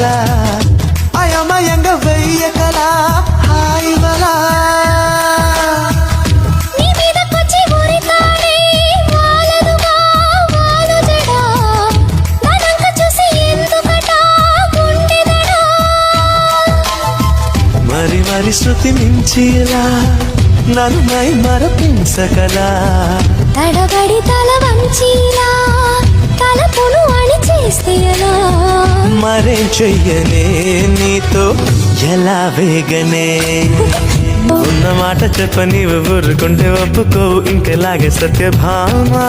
కలా అయమయంగా వెయ్య కలా హాయివలా మరి మరి శృతి మించిలా నన్ను మై మరపించకలా తడబడి తల వంచిలా తలపును అని చేస్తే ఎలా మరేం చెయ్యనే నీతో ఎలా వేగనే ఉన్న మాట చెప్ప నీవు ఊరుకుంటే ఒప్పుకో ఇంకెలాగే సత్యభామా